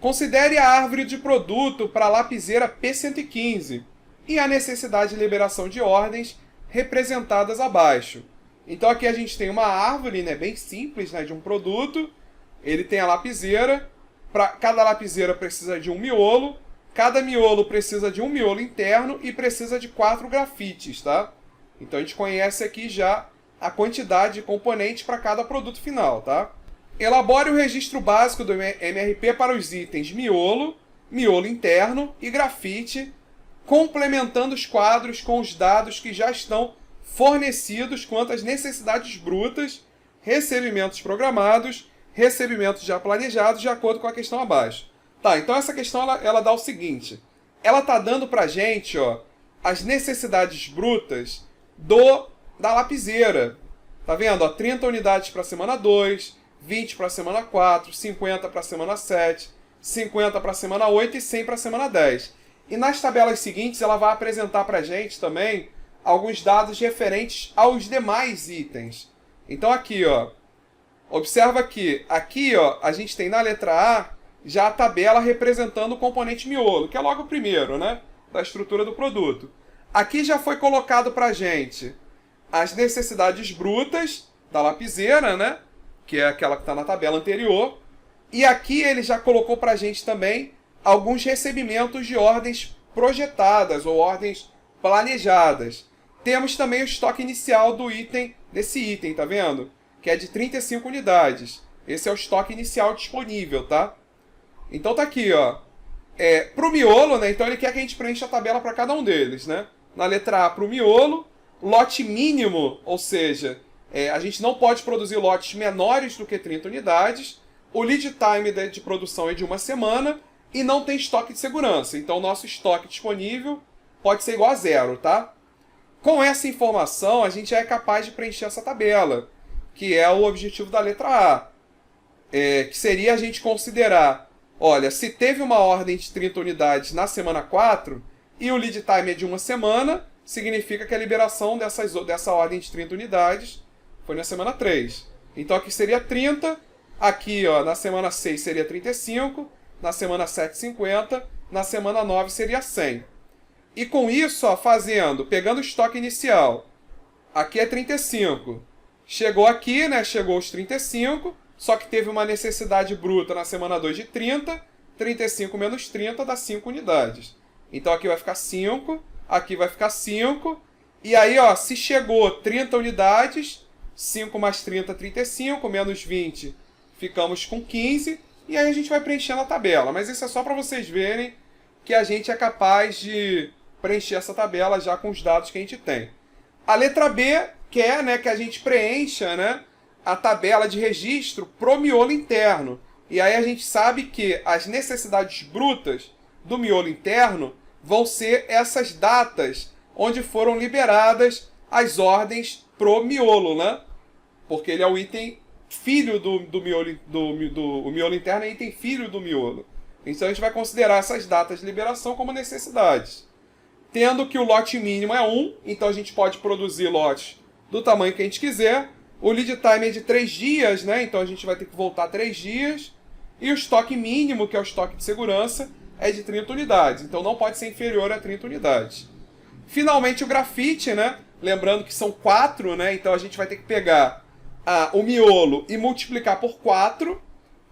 Considere a árvore de produto para a lapiseira P115 e a necessidade de liberação de ordens representadas abaixo. Então aqui a gente tem uma árvore, né, bem simples, né, de um produto. Ele tem a lapiseira. Cada lapiseira precisa de um miolo. Cada miolo precisa de um miolo interno e precisa de 4 grafites, tá? Então a gente conhece aqui já a quantidade de componentes para cada produto final, tá? Elabore o registro básico do MRP para os itens miolo, miolo interno e grafite, complementando os quadros com os dados que já estão fornecidos quanto às necessidades brutas, recebimentos programados, recebimentos já planejados, de acordo com a questão abaixo. Tá, então essa questão ela dá o seguinte. Ela tá dando pra gente, ó, as necessidades brutas da lapiseira. Tá vendo? Ó, 30 unidades para a semana 2, 20 para a semana 4, 50 para a semana 7, 50 para a semana 8 e 100 para a semana 10. E nas tabelas seguintes ela vai apresentar para a gente também alguns dados referentes aos demais itens. Então aqui, ó, observa que aqui, ó, a gente tem na letra A já a tabela representando o componente miolo, que é logo o primeiro, né, da estrutura do produto. Aqui já foi colocado para a gente as necessidades brutas da lapiseira, né, que é aquela que está na tabela anterior. E aqui ele já colocou para a gente também alguns recebimentos de ordens projetadas ou ordens planejadas. Temos também o estoque inicial do item, desse item, tá vendo? Que é de 35 unidades. Esse é o estoque inicial disponível, tá? Então tá aqui, ó. Pro miolo, né? Então ele quer que a gente preencha a tabela para cada um deles, né? Na letra A, pro miolo, lote mínimo, ou seja, a gente não pode produzir lotes menores do que 30 unidades. O lead time de produção é de 1 semana e não tem estoque de segurança. Então o nosso estoque disponível pode ser igual a 0, tá? Com essa informação, a gente já é capaz de preencher essa tabela, que é o objetivo da letra A. Que seria a gente considerar, olha, se teve uma ordem de 30 unidades na semana 4 e o lead time é de 1 semana, significa que a liberação dessa ordem de 30 unidades foi na semana 3. Então aqui seria 30, aqui ó, na semana 6 seria 35, na semana 7 50, na semana 9 seria 100. E com isso, ó, pegando o estoque inicial, aqui é 35. Chegou aqui, né? Chegou os 35, só que teve uma necessidade bruta na semana 2 de 30, 35 menos 30 dá 5 unidades. Então aqui vai ficar 5, aqui vai ficar 5, e aí, ó, se chegou 30 unidades, 5 mais 30, 35, menos 20, ficamos com 15, e aí a gente vai preenchendo a tabela. Mas isso é só para vocês verem que a gente é capaz de preencher essa tabela já com os dados que a gente tem. A letra B quer, né, que a gente preencha, né, a tabela de registro pro miolo interno. E aí a gente sabe que as necessidades brutas do miolo interno vão ser essas datas onde foram liberadas as ordens pro miolo, né? Porque ele é o item filho do miolo, o miolo interno é item filho do miolo. Então a gente vai considerar essas datas de liberação como necessidades. Tendo que o lote mínimo é 1, então a gente pode produzir lotes do tamanho que a gente quiser. O lead time é de 3 dias, né? Então a gente vai ter que voltar 3 dias. E o estoque mínimo, que é o estoque de segurança, é de 30 unidades. Então não pode ser inferior a 30 unidades. Finalmente o grafite, né? Lembrando que são 4, né? Então a gente vai ter que pegar o miolo e multiplicar por 4.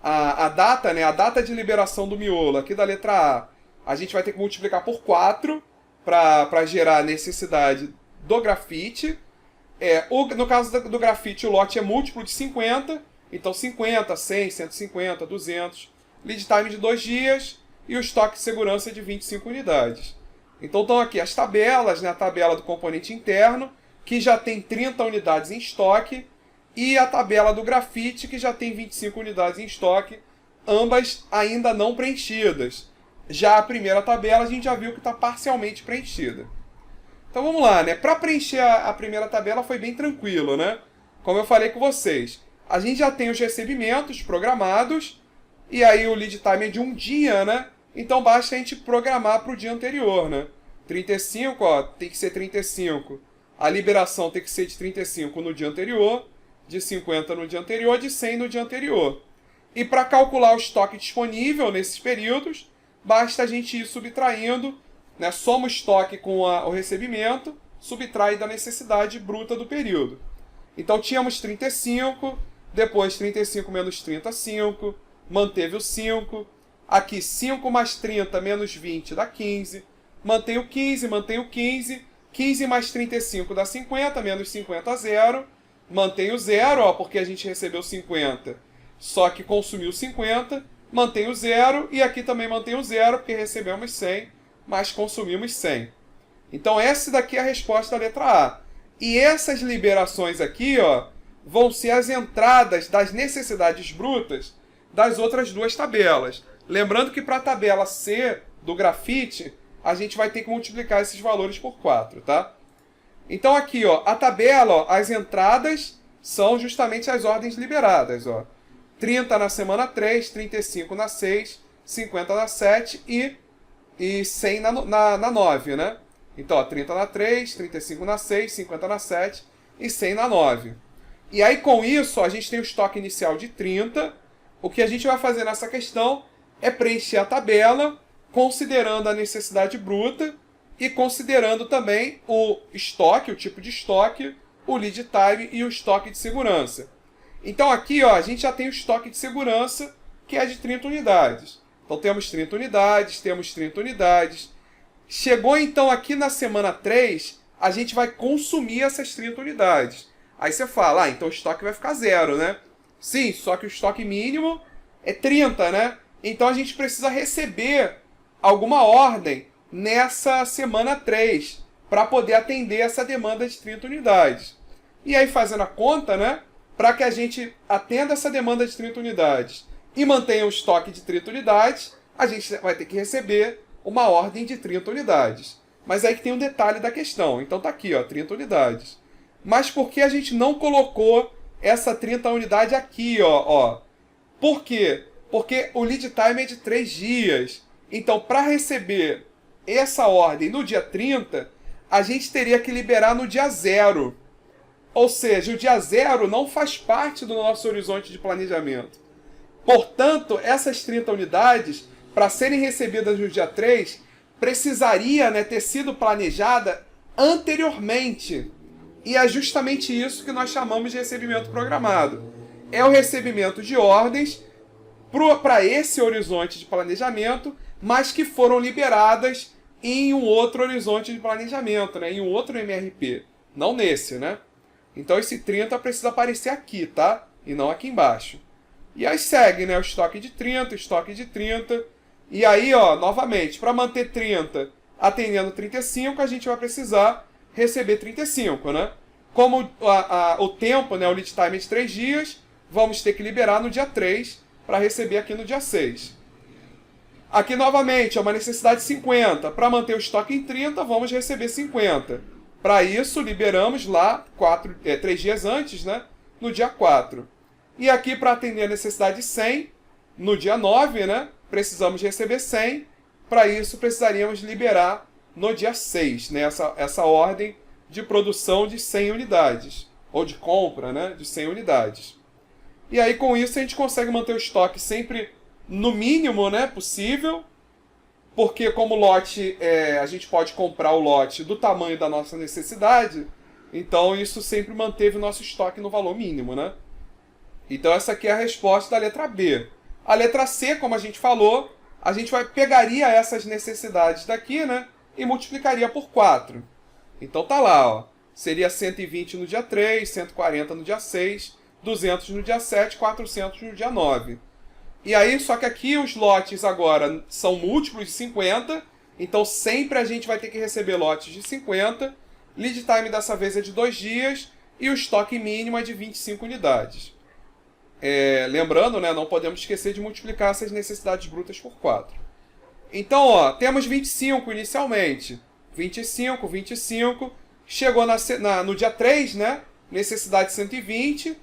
A data, né? A data de liberação do miolo, aqui da letra A, a gente vai ter que multiplicar por 4 para gerar a necessidade do grafite. No caso do grafite, o lote é múltiplo de 50. Então 50, 100, 150, 200. Lead time de 2 dias e o estoque de segurança de 25 unidades. Então estão aqui as tabelas, né? A tabela do componente interno, que já tem 30 unidades em estoque, e a tabela do grafite, que já tem 25 unidades em estoque, ambas ainda não preenchidas. Já a primeira tabela a gente já viu que está parcialmente preenchida. Então vamos lá, né? Para preencher a primeira tabela foi bem tranquilo, né? Como eu falei com vocês, a gente já tem os recebimentos programados, e aí o lead time é de 1 dia, né? Então basta a gente programar para o dia anterior, né? 35, ó, tem que ser 35. A liberação tem que ser de 35 no dia anterior, de 50 no dia anterior, de 100 no dia anterior. E para calcular o estoque disponível nesses períodos, basta a gente ir subtraindo, né, soma o estoque com o recebimento, subtrai da necessidade bruta do período. Então tínhamos 35, depois 35 menos 30, 5, manteve o 5, aqui 5 mais 30 menos 20 dá 15, mantém o 15, mantém o 15, 15 mais 35 dá 50, menos 50, 0, mantém o 0, ó, porque a gente recebeu 50, só que consumiu 50, mantém o 0, e aqui também mantém o 0, porque recebemos 100, mas consumimos 100. Então essa daqui é a resposta da letra A. E essas liberações aqui, ó, vão ser as entradas das necessidades brutas das outras duas tabelas. Lembrando que para a tabela C do grafite, a gente vai ter que multiplicar esses valores por 4, tá? Então aqui, ó, a tabela, ó, as entradas são justamente as ordens liberadas, ó. 30 na semana 3, 35 na 6, 50 na 7 e 100 na 9, né? Então, ó, 30 na 3, 35 na 6, 50 na 7 e 100 na 9. E aí, com isso, ó, a gente tem o estoque inicial de 30. O que a gente vai fazer nessa questão é preencher a tabela, considerando a necessidade bruta e considerando também o estoque, o tipo de estoque, o lead time e o estoque de segurança. Então, aqui, ó, a gente já tem o estoque de segurança, que é de 30 unidades. Então, temos 30 unidades, temos 30 unidades. Chegou, então, aqui na semana 3, a gente vai consumir essas 30 unidades. Aí você fala, então o estoque vai ficar 0, né? Sim, só que o estoque mínimo é 30, né? Então, a gente precisa receber alguma ordem nessa semana 3 para poder atender essa demanda de 30 unidades. E aí, fazendo a conta, né? Para que a gente atenda essa demanda de 30 unidades e mantenha o estoque de 30 unidades, a gente vai ter que receber uma ordem de 30 unidades. Mas aí que tem um detalhe da questão. Então tá aqui, ó, 30 unidades. Mas por que a gente não colocou essa 30 unidade aqui, ó? Por quê? Porque o lead time é de 3 dias. Então, para receber essa ordem no dia 30, a gente teria que liberar no dia 0. Ou seja, o dia 0 não faz parte do nosso horizonte de planejamento. Portanto, essas 30 unidades, para serem recebidas no dia 3, precisaria, né, ter sido planejada anteriormente. E é justamente isso que nós chamamos de recebimento programado. É o recebimento de ordens para esse horizonte de planejamento, mas que foram liberadas em um outro horizonte de planejamento, né, em um outro MRP. Não nesse, né? Então esse 30 precisa aparecer aqui, tá? E não aqui embaixo. E aí segue, né? O estoque de 30, o estoque de 30. E aí, ó, novamente, para manter 30 atendendo 35, a gente vai precisar receber 35, né? Como o tempo, né, o lead time é de 3 dias, vamos ter que liberar no dia 3 para receber aqui no dia 6. Aqui, novamente, é uma necessidade de 50. Para manter o estoque em 30, vamos receber 50. Para isso, liberamos lá 3 dias antes, né, no dia 4. E aqui, para atender a necessidade de 100, no dia 9, né, precisamos receber 100. Para isso, precisaríamos liberar no dia 6, né, essa ordem de produção de 100 unidades, ou de compra, né, de 100 unidades. E aí, com isso, a gente consegue manter o estoque sempre no mínimo, né, possível, porque como lote, a gente pode comprar o lote do tamanho da nossa necessidade, então isso sempre manteve o nosso estoque no valor mínimo, né? Então essa aqui é a resposta da letra B. A letra C, como a gente falou, a gente pegaria essas necessidades daqui, né, e multiplicaria por 4. Então tá lá, ó, seria 120 no dia 3, 140 no dia 6, 200 no dia 7, 400 no dia 9. E aí, só que aqui os lotes agora são múltiplos de 50, então sempre a gente vai ter que receber lotes de 50. Lead time dessa vez é de 2 dias e o estoque mínimo é de 25 unidades. Lembrando, né, não podemos esquecer de multiplicar essas necessidades brutas por 4. Então, ó, temos 25 inicialmente. 25, 25. Chegou no dia 3, né? Necessidade de 120.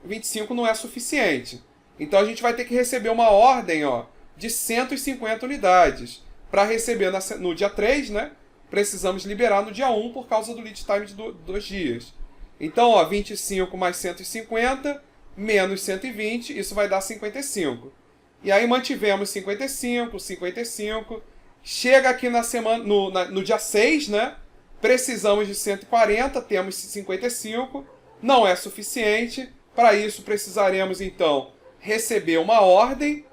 25 não é suficiente. Então a gente vai ter que receber uma ordem, ó, de 150 unidades. Para receber no dia 3, né? Precisamos liberar no dia 1 por causa do lead time de 2 dias. Então, ó, 25 mais 150 menos 120, isso vai dar 55. E aí mantivemos 55, 55. Chega aqui na semana, no dia 6, né? Precisamos de 140, temos 55. Não é suficiente. Para isso precisaremos, então, receber uma ordem.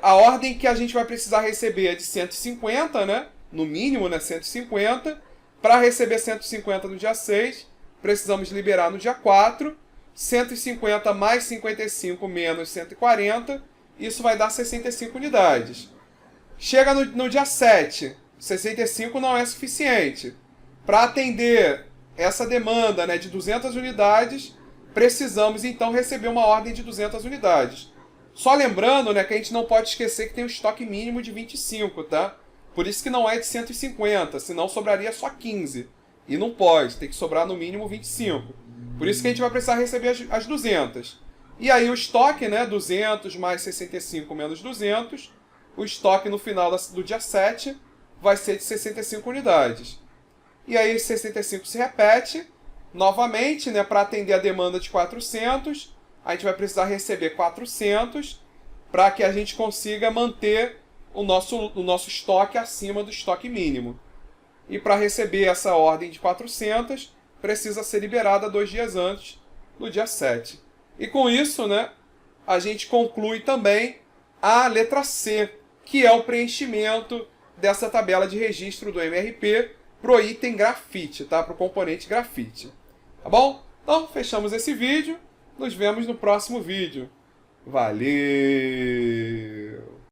A ordem que a gente vai precisar receber é de 150, né? No mínimo, né? 150. Para receber 150 no dia 6, precisamos liberar no dia 4. 150 mais 55 menos 140, isso vai dar 65 unidades. Chega no dia 7, 65 não é suficiente. Para atender essa demanda, né, de 200 unidades, precisamos então receber uma ordem de 200 unidades. Só lembrando, né, que a gente não pode esquecer que tem um estoque mínimo de 25, tá? Por isso que não é de 150, senão sobraria só 15. E não pode, tem que sobrar no mínimo 25. Por isso que a gente vai precisar receber as 200. E aí o estoque, né, 200 mais 65 menos 200, o estoque no final do dia 7 vai ser de 65 unidades. E aí 65 se repete novamente, né, para atender a demanda de 400, a gente vai precisar receber 400 para que a gente consiga manter o nosso estoque acima do estoque mínimo. E para receber essa ordem de 400, precisa ser liberada 2 dias antes, no dia 7. E com isso, né, a gente conclui também a letra C, que é o preenchimento dessa tabela de registro do MRP para o item grafite, tá? Para o componente grafite. Tá bom? Então, fechamos esse vídeo. Nos vemos no próximo vídeo. Valeu!